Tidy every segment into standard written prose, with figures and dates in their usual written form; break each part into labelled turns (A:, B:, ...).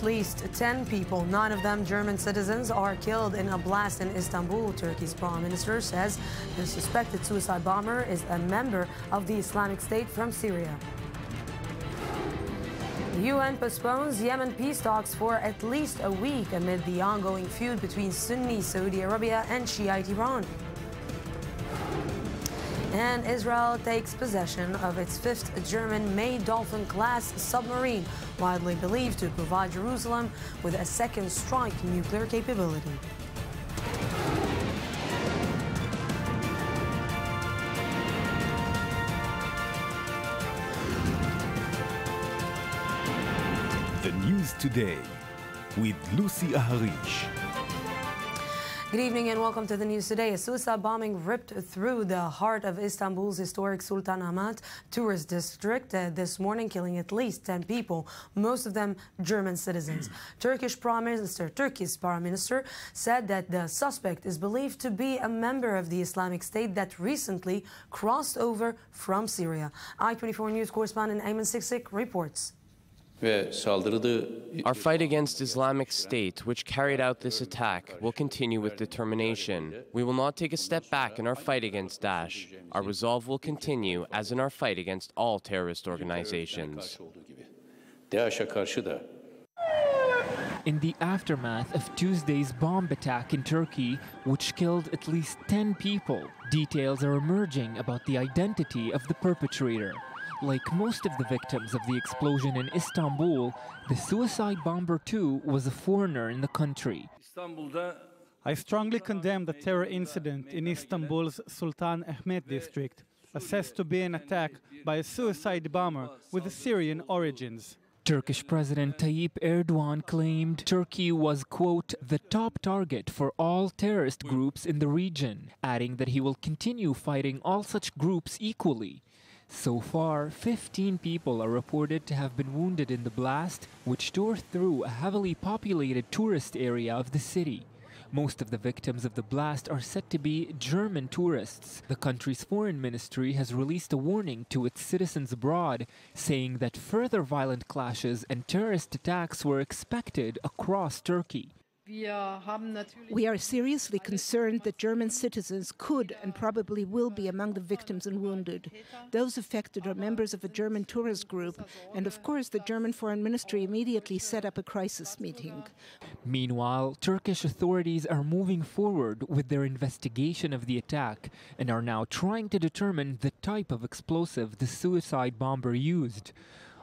A: At least 10 people, 9 of them German citizens, are killed in a blast in Istanbul. Turkey's prime minister says the suspected suicide bomber is a member of the Islamic State from Syria. The UN postpones Yemen peace talks for at least a week amid the ongoing feud between Sunni Saudi Arabia and Shiite Iran. And Israel takes possession of its 5th German-made Dolphin-class submarine, widely believed to provide Jerusalem with a second strike nuclear capability.
B: The news today with Lucy Aharish.
A: Good evening and welcome to the news today. A suicide bombing ripped through the heart of Istanbul's historic Sultanahmet tourist district this morning, killing at least 10 people, most of them German citizens. Turkey's prime minister said that the suspect is believed to be a member of the Islamic State that recently crossed over from Syria. I-24 News correspondent Ayman Siksik reports.
C: Our fight against Islamic State, which carried out this attack, will continue with determination. We will not take a step back in our fight against Daesh. Our resolve will continue, as in our fight against all terrorist organizations.
D: In the aftermath of Tuesday's bomb attack in Turkey, which killed at least 10 people, details are emerging about the identity of the perpetrator. Like most of the victims of the explosion in Istanbul, the suicide bomber too was a foreigner in the country.
E: I strongly condemn the terror incident in Istanbul's Sultanahmet district, assessed to be an attack by a suicide bomber with Syrian origins.
D: Turkish President Tayyip Erdogan claimed Turkey was, quote, the top target for all terrorist groups in the region, adding that he will continue fighting all such groups equally. So far, 15 people are reported to have been wounded in the blast, which tore through a heavily populated tourist area of the city. Most of the victims of the blast are said to be German tourists. The country's foreign ministry has released a warning to its citizens abroad, saying that further violent clashes and terrorist attacks were expected across Turkey.
F: We are seriously concerned that German citizens could and probably will be among the victims and wounded. Those affected are members of a German tourist group, and of course the German Foreign Ministry immediately set up a crisis meeting.
D: Meanwhile, Turkish authorities are moving forward with their investigation of the attack and are now trying to determine the type of explosive the suicide bomber used.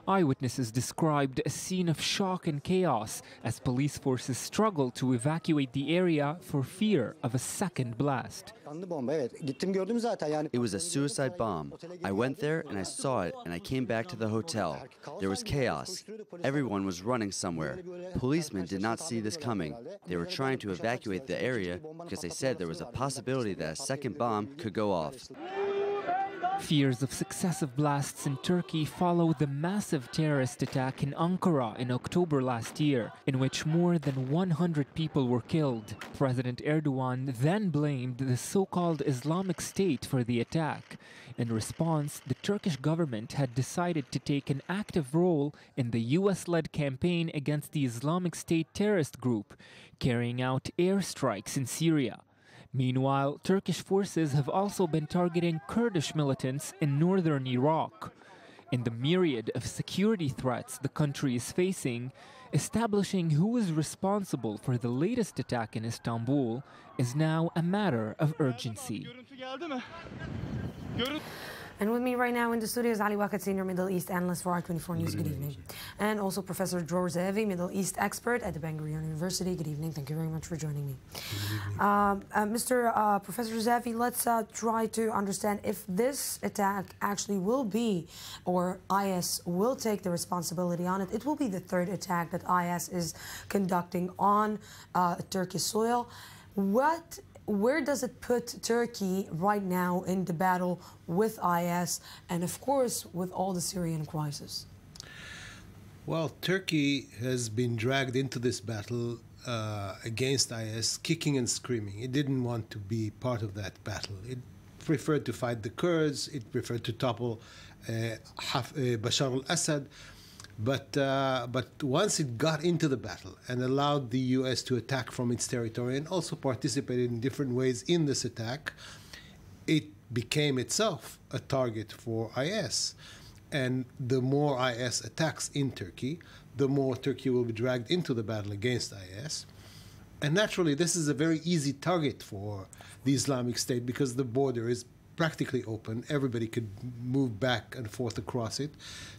D: Eyewitnesses described a scene of shock and chaos as police forces struggled to evacuate the area for fear of a second blast.
G: It was a suicide bomb. I went there and I saw it and I came back to the hotel. There was chaos. Everyone was running somewhere. Policemen did not see this coming. They were trying to evacuate the area because they said there was a possibility that a second bomb could go off.
D: Fears of successive blasts in Turkey follow the massive terrorist attack in Ankara in October last year, in which more than 100 people were killed. President Erdogan then blamed the so-called Islamic State for the attack. In response, the Turkish government had decided to take an active role in the US-led campaign against the Islamic State terrorist group, carrying out airstrikes in Syria. Meanwhile, Turkish forces have also been targeting Kurdish militants in northern Iraq. In the myriad of security threats the country is facing, establishing who is responsible for the latest attack in Istanbul is now a matter of urgency.
A: And with me right now in the studio is Ali Wakat, Senior Middle East Analyst for I-24 News. Good evening. And also Professor George Zehevi, Middle East Expert at the Ben-Gurion University. Good evening. Thank you very much for joining me. Professor Zehevi, let's try to understand if this attack actually will be, or IS will take the responsibility on it. It will be the third attack that IS is conducting on Turkish soil. Where does it put Turkey right now in the battle with IS and, of course, with all the Syrian crisis?
H: Well, Turkey has been dragged into this battle against IS, kicking and screaming. It didn't want to be part of that battle. It preferred to fight the Kurds. It preferred to topple Bashar al-Assad. But once it got into the battle and allowed the U.S. to attack from its territory and also participated in different ways in this attack, it became itself a target for IS. And the more IS attacks in Turkey, the more Turkey will be dragged into the battle against IS. And naturally, this is a very easy target for the Islamic State because the border is practically open. Everybody could move back and forth across it.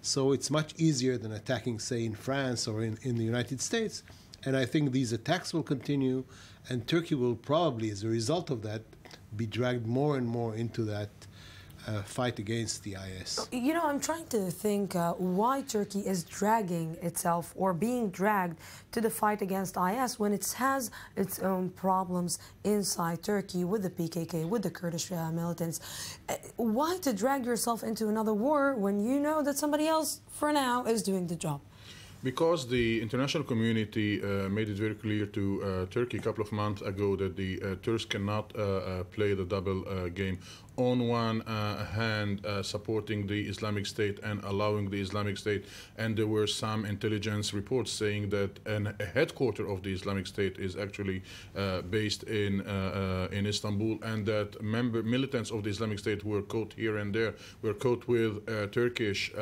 H: So it's much easier than attacking, say, in France or in the United States. And I think these attacks will continue, and Turkey will probably, as a result of that, be dragged more and more into that fight against the IS.
A: You know, I'm trying to think why Turkey is dragging itself or being dragged to the fight against IS when it has its own problems inside Turkey with the PKK, with the Kurdish militants. Why to drag yourself into another war when you know that somebody else, for now, is doing the job?
I: Because the international community made it very clear to Turkey a couple of months ago that the Turks cannot play the double game. On one hand, supporting the Islamic State and allowing the Islamic State, and there were some intelligence reports saying that a headquarter of the Islamic State is actually based in Istanbul, and that militants of the Islamic State who were caught here and there were caught with Turkish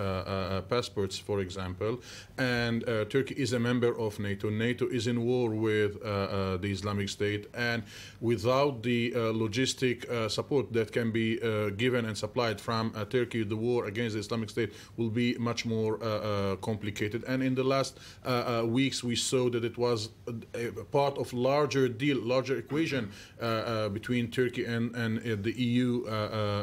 I: passports, for example. And Turkey is a member of NATO. NATO is in war with the Islamic State, and without the logistic support that can be given and supplied from Turkey, the war against the Islamic State will be much more complicated. And in the last weeks, we saw that it was a part of larger deal, larger equation between Turkey and the EU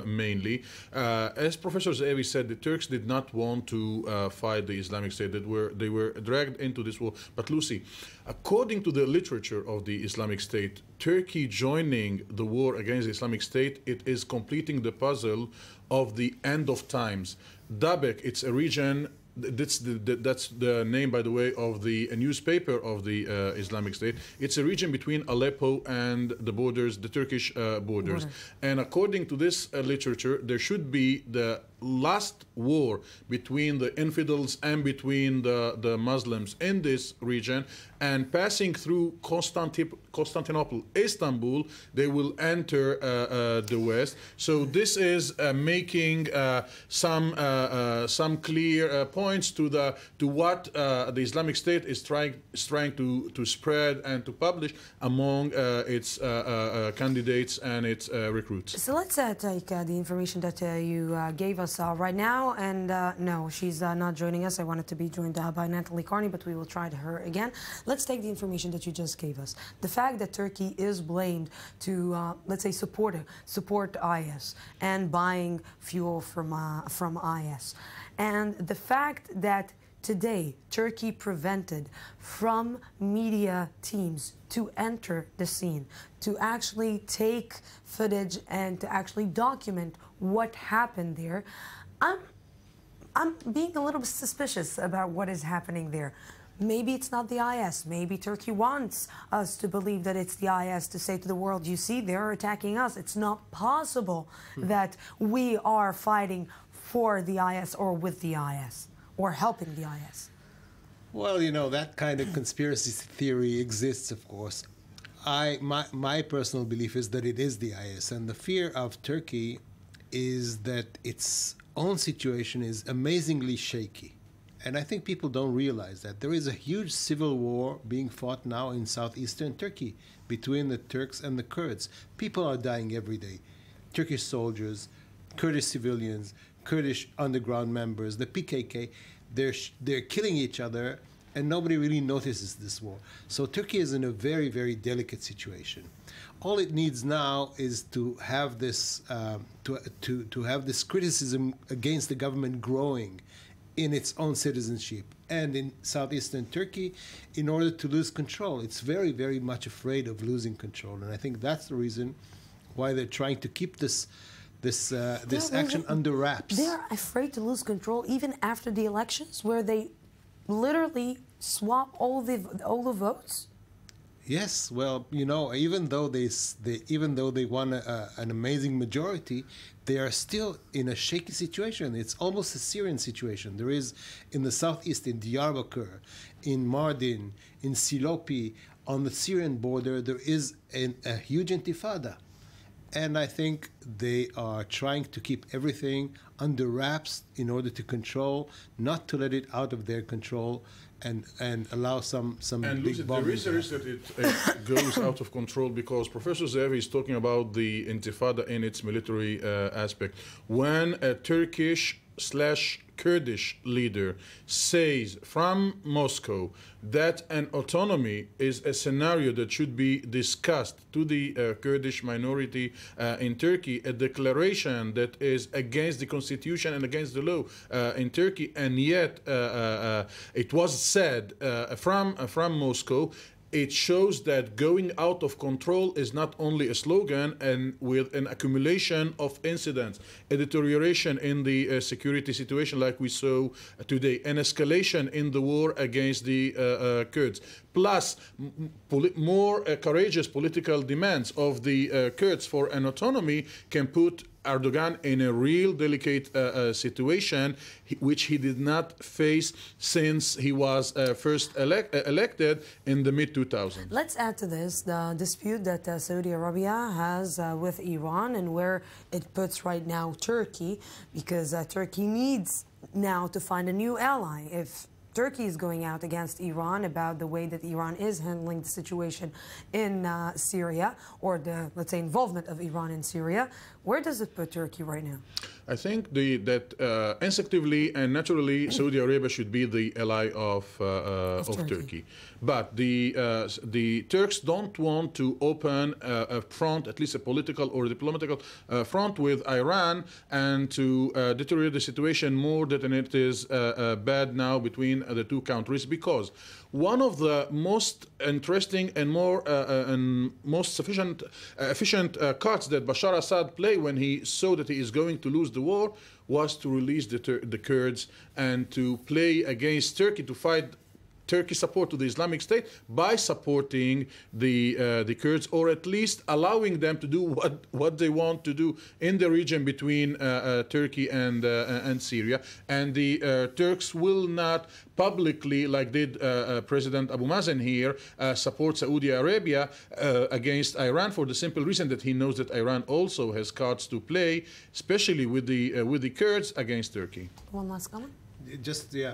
I: mainly. As Professor Zeevi said, the Turks did not want to fight the Islamic State. They were dragged into this war. But Lucy, according to the literature of the Islamic State, Turkey joining the war against the Islamic State, it is completing the puzzle of the end of times. Dabek, it's a region, that's the name, by the way, of the newspaper of the Islamic State. It's a region between Aleppo and the borders, the Turkish borders. And according to this literature, there should be the last war between the infidels and between the Muslims in this region, and passing through Constantinople, Istanbul, they will enter the West. So this is making some clear points to what the Islamic State is trying to spread and to publish among its candidates and its recruits.
A: So let's take the information that you gave us right now, and no, she's not joining us. I wanted to be joined by Natalie Carney, but we will try her again. Let's take the information that you just gave us. The fact that Turkey is blamed to, let's say, support IS and buying fuel from IS, and the fact that today Turkey prevented from media teams to enter the scene, to actually take footage and to actually document what happened there. I'm being a little bit suspicious about what is happening there. Maybe it's not the IS. Maybe Turkey wants us to believe that it's the IS, to say to the world, you see, they're attacking us. It's not possible that we are fighting for the IS or with the IS or helping the IS.
H: Well, you know, that kind of conspiracy theory exists, of course. My personal belief is that it is the IS, and the fear of Turkey is that its own situation is amazingly shaky. And I think people don't realize that. There is a huge civil war being fought now in southeastern Turkey between the Turks and the Kurds. People are dying every day. Turkish soldiers, Kurdish civilians, Kurdish underground members, the PKK, they're killing each other, and nobody really notices this war. So Turkey is in a very, very delicate situation. All it needs now is to have this to have this criticism against the government growing in its own citizenship and in southeastern Turkey in order to lose control. It's very, very much afraid of losing control, and I think that's the reason why they're trying to keep this action under wraps.
A: They're afraid to lose control even after the elections, where they literally swap all the votes.
H: Yes, well, you know, even though they won an amazing majority, they are still in a shaky situation. It's almost a Syrian situation. There is in the southeast, in Diyarbakir, in Mardin, in Silopi, on the Syrian border, there is a huge intifada. And I think they are trying to keep everything under wraps in order to control, not to let it out of their control, and allow some
I: and
H: big bombing.
I: There is a risk that it goes out of control, because Professor Zevi is talking about the intifada in its military aspect. When a Turkish/Kurdish leader says from Moscow that an autonomy is a scenario that should be discussed to the Kurdish minority in Turkey, a declaration that is against the constitution and against the law in Turkey, and yet it was said from Moscow, it shows that going out of control is not only a slogan, and with an accumulation of incidents, a deterioration in the security situation like we saw today, an escalation in the war against the Kurds, plus more courageous political demands of the Kurds for an autonomy can put Erdogan in a real delicate situation, which he did not face since he was first elected in the mid-2000s.
A: Let's add to this the dispute that Saudi Arabia has with Iran, and where it puts right now Turkey, because Turkey needs now to find a new ally. If Turkey is going out against Iran about the way that Iran is handling the situation in Syria, or the, let's say, involvement of Iran in Syria, where does it put Turkey right now?
I: I think that instinctively and naturally Saudi Arabia should be the ally of Turkey. But the Turks don't want to open a front, at least a political or diplomatical front with Iran, and to deteriorate the situation more than it is bad now between the two countries, because one of the most interesting and most efficient cards that Bashar Assad played when he saw that he is going to lose the war was to release the Kurds and to play against Turkey, to fight Turkey's support to the Islamic State by supporting the Kurds, or at least allowing them to do what they want to do in the region between Turkey and Syria. And the Turks will not publicly, like did President Abu Mazen here, support Saudi Arabia against Iran, for the simple reason that he knows that Iran also has cards to play, especially with the Kurds against Turkey.
A: One last comment?
H: Just, yeah.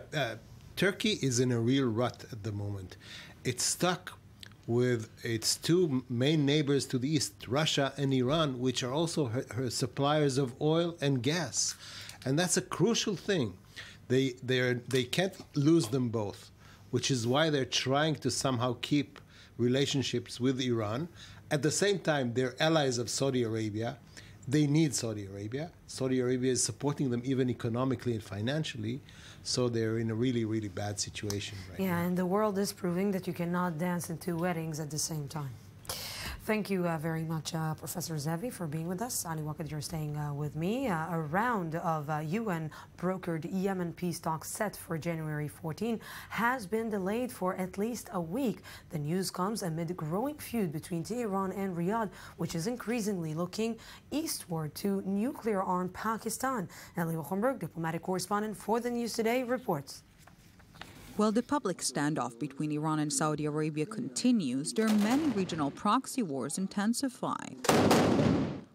H: Turkey is in a real rut at the moment. It's stuck with its two main neighbors to the east, Russia and Iran, which are also her suppliers of oil and gas. And that's a crucial thing. They can't lose them both, which is why they're trying to somehow keep relationships with Iran. At the same time, they're allies of Saudi Arabia. They need Saudi Arabia. Saudi Arabia is supporting them even economically and financially. So they're in a really, really bad situation right now.
A: Yeah, and the world is proving that you cannot dance in two weddings at the same time. Thank you very much, Professor Zevi, for being with us. Ali Wakad, you're staying with me. A round of UN-brokered Yemen peace talks set for January 14 has been delayed for at least a week. The news comes amid a growing feud between Tehran and Riyadh, which is increasingly looking eastward to nuclear-armed Pakistan. Ali Wakad, diplomatic correspondent for the News Today, reports.
J: While the public standoff between Iran and Saudi Arabia continues, their many regional proxy wars intensify.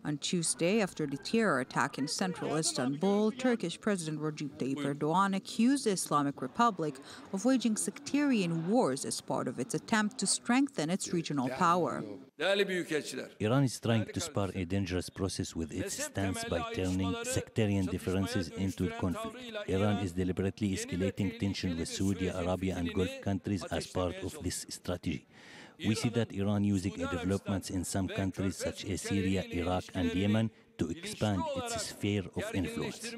J: On Tuesday, after the terror attack in central Istanbul, Turkish President Recep Tayyip Erdogan accused the Islamic Republic of waging sectarian wars as part of its attempt to strengthen its regional power.
K: Iran is trying to spur a dangerous process with its stance by turning sectarian differences into conflict. Iran is deliberately escalating tension with Saudi Arabia and Gulf countries as part of this strategy. We see that Iran using developments in some countries such as Syria, Iraq and Yemen to expand its sphere of influence.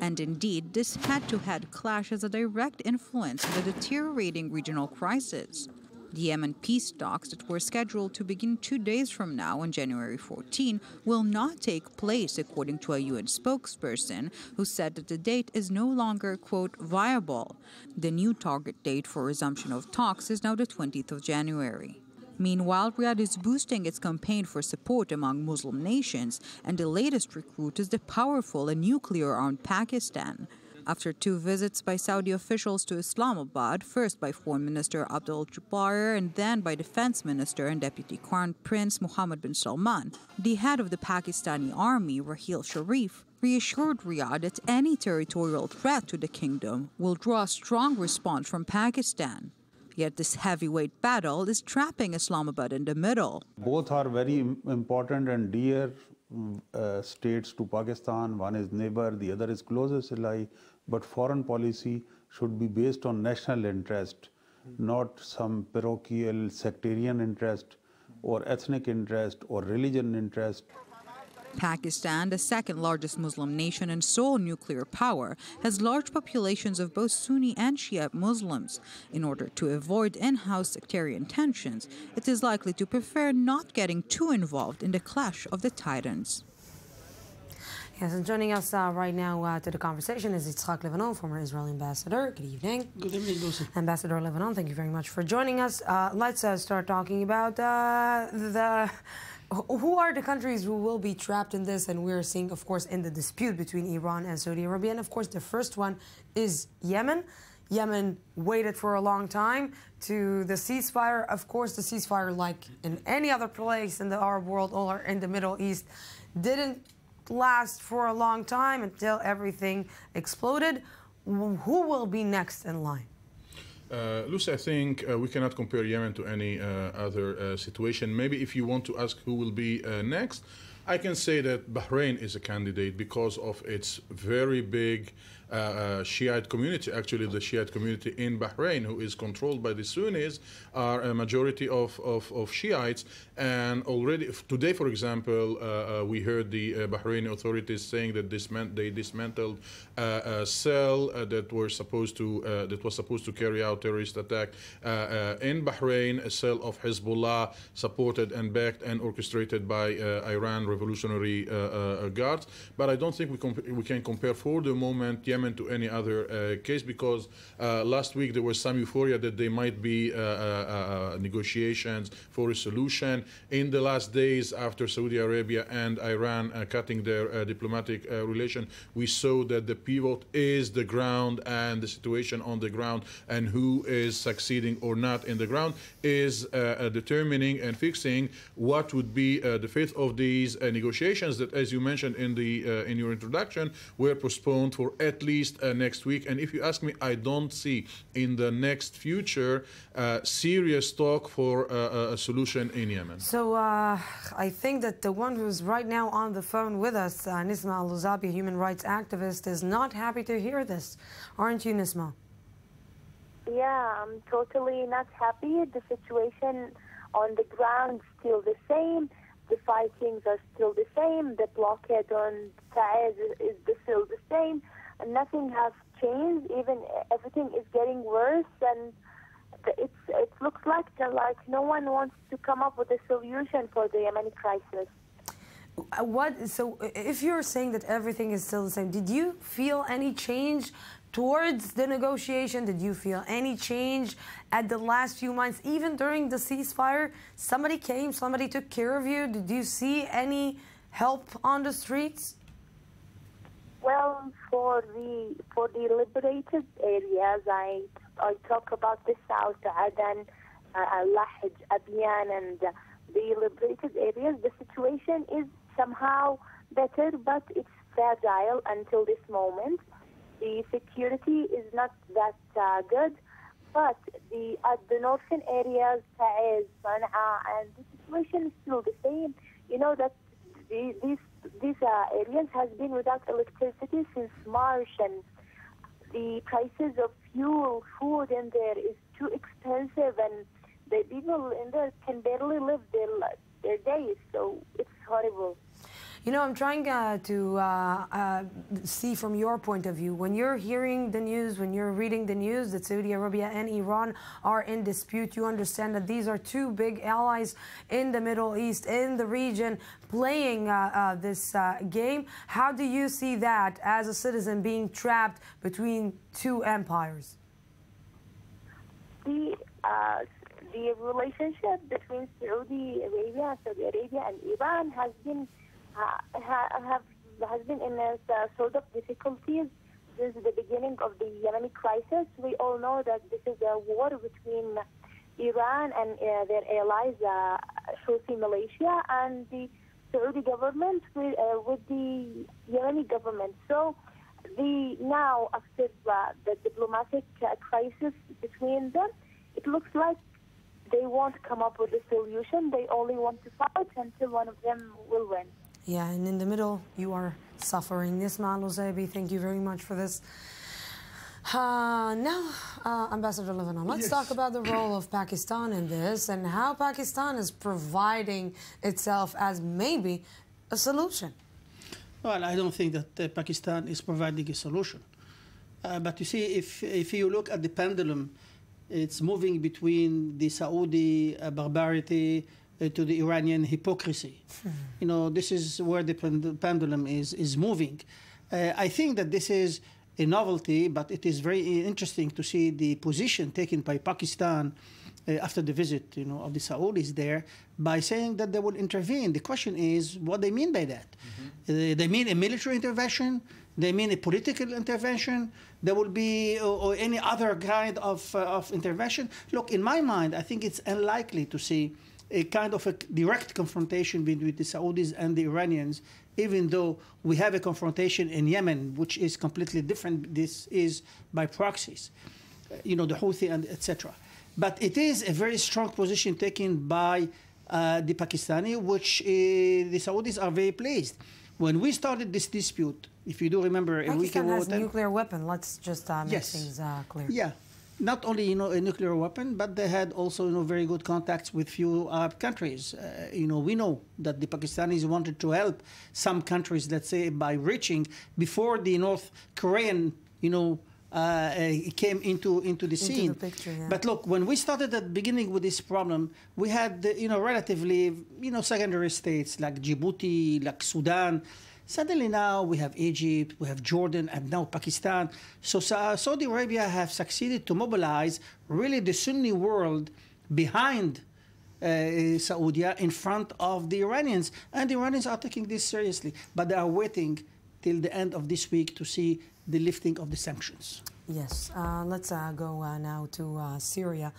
J: And indeed, this head-to-head clash has a direct influence on the deteriorating regional crisis. The Yemen peace talks that were scheduled to begin 2 days from now on January 14 will not take place, according to a UN spokesperson who said that the date is no longer, quote, viable. The new target date for resumption of talks is now the 20th of January. Meanwhile, Riyadh is boosting its campaign for support among Muslim nations, and the latest recruit is the powerful and nuclear-armed Pakistan. After 2 visits by Saudi officials to Islamabad, first by Foreign Minister Abdul Jabbar and then by Defense Minister and Deputy Crown Prince Mohammed bin Salman, the head of the Pakistani army, Raheel Sharif, reassured Riyadh that any territorial threat to the kingdom will draw a strong response from Pakistan. Yet this heavyweight battle is trapping Islamabad in the middle.
L: Both are very important and dear states to Pakistan. One is neighbor, the other is closest ally. But foreign policy should be based on national interest, not some parochial sectarian interest or ethnic interest or religion interest.
J: Pakistan, the second largest Muslim nation and sole nuclear power, has large populations of both Sunni and Shia Muslims. In order to avoid in-house sectarian tensions, it is likely to prefer not getting too involved in the clash of the titans.
A: Yes, and joining us right now to the conversation is Yitzhak Levanon, former Israeli ambassador. Good evening.
M: Good evening, Lucy.
A: Ambassador Levanon, thank you very much for joining us. Let's start talking about who are the countries who will be trapped in this, and we're seeing, of course, in the dispute between Iran and Saudi Arabia. And, of course, the first one is Yemen. Yemen waited for a long time to the ceasefire. Of course, the ceasefire, like in any other place in the Arab world or in the Middle East, didn't last for a long time until everything exploded. Who will be next in line?
I: Lucy, I think we cannot compare Yemen to any other situation. Maybe if you want to ask who will be next, I can say that Bahrain is a candidate because of its very big Shiite community. Actually, the Shiite community in Bahrain, who is controlled by the Sunnis, are a majority of Shiites. And already today, for example, we heard the Bahraini authorities saying that they dismantled a cell that was supposed to carry out terrorist attack in Bahrain, a cell of Hezbollah, supported and backed and orchestrated by Iran Revolutionary Guards. But I don't think we can compare for the moment Yemen to any other case, because last week there was some euphoria that there might be negotiations for a solution. In the last days after Saudi Arabia and Iran cutting their diplomatic relation, we saw that the pivot is the ground, and the situation on the ground and who is succeeding or not in the ground is determining and fixing what would be the fate of these negotiations that, as you mentioned in your introduction, were postponed for at least next week. And if you ask me, I don't see in the next future serious talk for a solution in Yemen.
A: So I think that the one who's right now on the phone with us, Nisma Al-Luzabi, human rights activist, is not happy to hear this. Aren't you, Nisma?
N: Yeah, I'm totally not happy. The situation on the ground is still the same. The fightings are still the same. The blockade on Taiz is still the same. And nothing has changed. Even everything is getting worse. And it looks like no one wants to come up with a solution for the Yemeni crisis.
A: So if you're saying that everything is still the same, did you feel any change towards the negotiation? Did you feel any change at the last few months, even during the ceasefire? Somebody came, somebody took care of you. Did you see any help on the streets?
N: Well, for the liberated areas, I talk about the South, Aden, Lahj, Abyan, and the liberated areas. The situation is somehow better, but it's fragile until this moment. The security is not that good, but at the northern areas, Taiz, Sana'a, and the situation is still the same. You know that these areas has been without electricity since March, and the prices of fuel, food in there is too expensive, and the people in there can barely live their days, so it's horrible.
A: You know, I'm trying to see from your point of view, when you're hearing the news, when you're reading the news that Saudi Arabia and Iran are in dispute, you understand that these are two big allies in the Middle East, in the region, playing this game. How do you see that as a citizen being trapped between two empires?
N: The relationship between Saudi Arabia and Iran has been in a sort of difficulties since the beginning of the Yemeni crisis. We all know that this is a war between Iran and their allies, Houthi militia, and the Saudi government with the Yemeni government. So now, after the diplomatic crisis between them, it looks like they won't come up with a solution. They only want to fight until one of them will win.
A: Yeah, and in the middle, you are suffering. Nisma Al-Uzaibi, thank you very much for this. Now, Ambassador Lebanon, let's talk about the role of Pakistan in this and how Pakistan is providing itself as maybe a solution.
M: Well, I don't think that Pakistan is providing a solution. But you see, if you look at the pendulum, it's moving between the Saudi barbarity to the Iranian hypocrisy. You know, this is where the pendulum is moving. I think that this is a novelty, but it is very interesting to see the position taken by Pakistan after the visit, of the Saudis there, by saying that they will intervene. The question is what they mean by that. They mean a military intervention? They mean a political intervention? There will be or any other kind of intervention? Look, in my mind, I think it's unlikely to see a kind of a direct confrontation between the Saudis and the Iranians, even though we have a confrontation in Yemen, which is completely different. This is by proxies, the Houthi and etc. But it is a very strong position taken by the Pakistani, which the Saudis are very pleased. When we started this dispute, if you do remember,
A: Pakistan has a nuclear weapon. Let's just make things clear.
M: Yeah. Not only, a nuclear weapon, but they had also, very good contacts with few Arab countries. We know that the Pakistanis wanted to help some countries, let's say, by reaching before the North Korean, came into the scene.
A: The picture, yeah.
M: But look, when we started at the beginning with this problem, we had, relatively, secondary states like Djibouti, like Sudan. Suddenly now we have Egypt, we have Jordan, and now Pakistan. So Saudi Arabia have succeeded to mobilize really the Sunni world behind Saudi in front of the Iranians. And the Iranians are taking this seriously. But they are waiting till the end of this week to see the lifting of the sanctions.
A: Yes. Let's go now to Syria.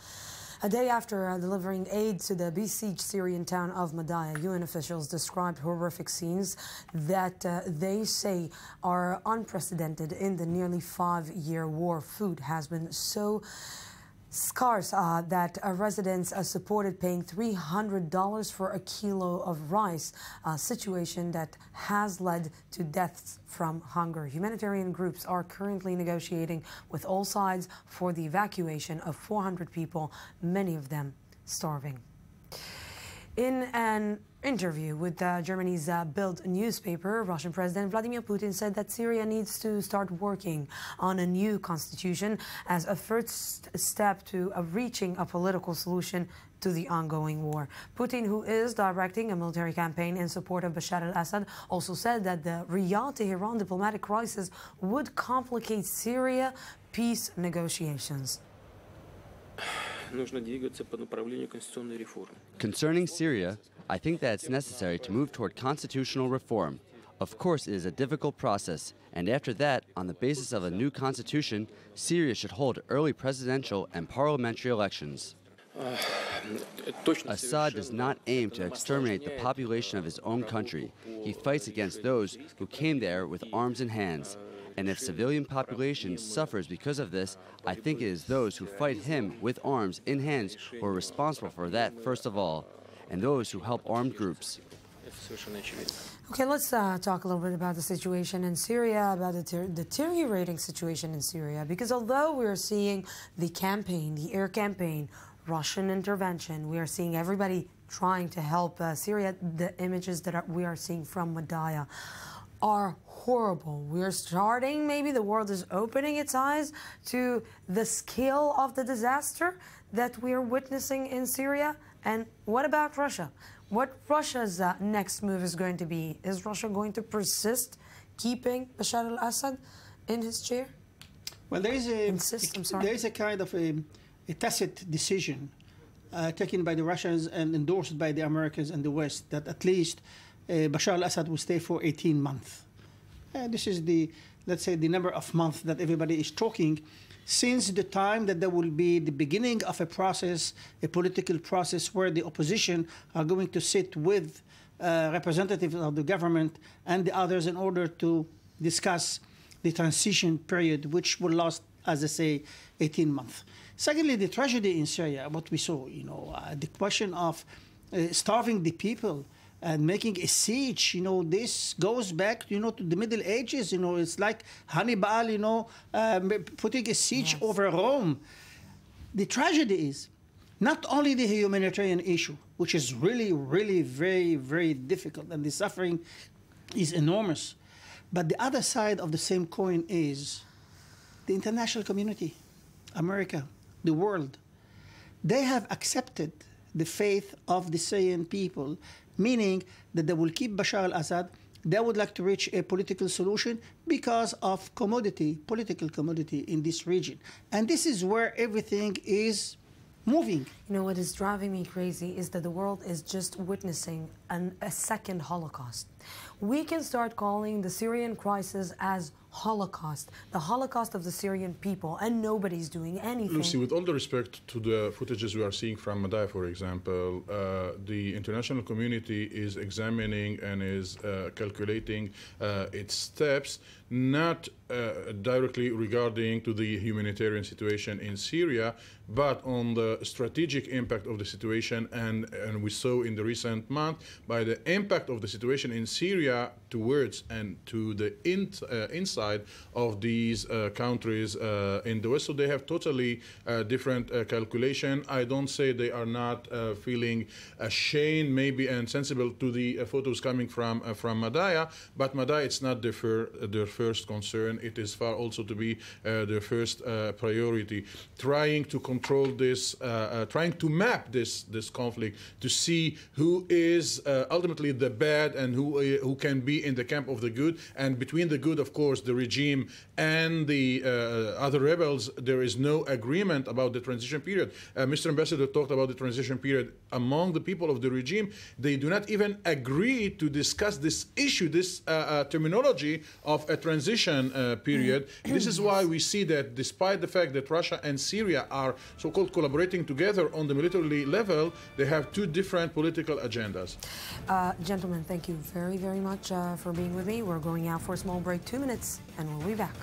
A: A day after delivering aid to the besieged Syrian town of Madaya, UN officials described horrific scenes that they say are unprecedented in the nearly 5-year war. Food has been so scarce that residents supported paying $300 for a kilo of rice, a situation that has led to deaths from hunger. Humanitarian groups are currently negotiating with all sides for the evacuation of 400 people, many of them starving. In an interview with Germany's Bild newspaper, Russian President Vladimir Putin said that Syria needs to start working on a new constitution as a first step to reaching a political solution to the ongoing war. Putin, who is directing a military campaign in support of Bashar al-Assad, also said that the Riyadh-Tehran diplomatic crisis would complicate Syria peace negotiations.
G: Concerning Syria, I think that it's necessary to move toward constitutional reform. Of course, it is a difficult process, and after that, on the basis of a new constitution, Syria should hold early presidential and parliamentary elections. Assad does not aim to exterminate the population of his own country. He fights against those who came there with arms in hands. And if civilian population suffers because of this, I think it is those who fight him with arms in hands who are responsible for that first of all, and those who help armed groups.
A: Okay, let's talk a little bit about the situation in Syria, about the deteriorating situation in Syria, because although we're seeing the campaign, the air campaign, Russian intervention, we are seeing everybody trying to help Syria. The images that we are seeing from Madaya are horrible. We're starting, maybe the world is opening its eyes to the scale of the disaster that we are witnessing in Syria. And what about Russia? What Russia's next move is going to be? Is Russia going to persist keeping Bashar al-Assad in his chair?
M: Well, there is a kind of a tacit decision taken by the Russians and endorsed by the Americans and the West that at least Bashar al-Assad will stay for 18 months. This is the, let's say, the number of months that everybody is talking since the time that there will be the beginning of a process, a political process where the opposition are going to sit with representatives of the government and the others in order to discuss the transition period, which will last, as I say, 18 months. Secondly, the tragedy in Syria, what we saw, the question of starving the people and making a siege, this goes back, to the Middle Ages. It's like Hannibal, putting a siege over Rome. The tragedy is not only the humanitarian issue, which is really, really very, very difficult, and the suffering is enormous. But the other side of the same coin is the international community, America, the world. They have accepted the faith of the Syrian people, meaning that they will keep Bashar al-Assad. They would like to reach a political solution because of political commodity in this region. And this is where everything is moving.
A: What is driving me crazy is that the world is just witnessing a second Holocaust. We can start calling the Syrian crisis as Holocaust, the Holocaust of the Syrian people, and nobody's doing anything.
I: Lucy, with all the respect to the footages we are seeing from Madaya, for example, the international community is examining and is calculating its steps, not directly regarding to the humanitarian situation in Syria, but on the strategic impact of the situation, and we saw in the recent month by the impact of the situation in Syria towards and to the inside of these countries in the West. So they have totally different calculation. I don't say they are not feeling ashamed, maybe, and sensible to the photos coming from Madaya, but Madaya, it's not their first concern. It is far also to be their first priority. Trying to control this, trying to map this conflict to see who is ultimately the bad and who can be in the camp of the good. And between the good, of course, the regime and the other rebels, there is no agreement about the transition period. Mr. Ambassador talked about the transition period. Among the people of the regime, they do not even agree to discuss this issue, this terminology of a transition period. This is why we see that despite the fact that Russia and Syria are so-called collaborating together on the military level, they have two different political agendas.
A: Gentlemen, thank you very, very much for being with me. We're going out for a small break, 2 minutes, and we'll be back.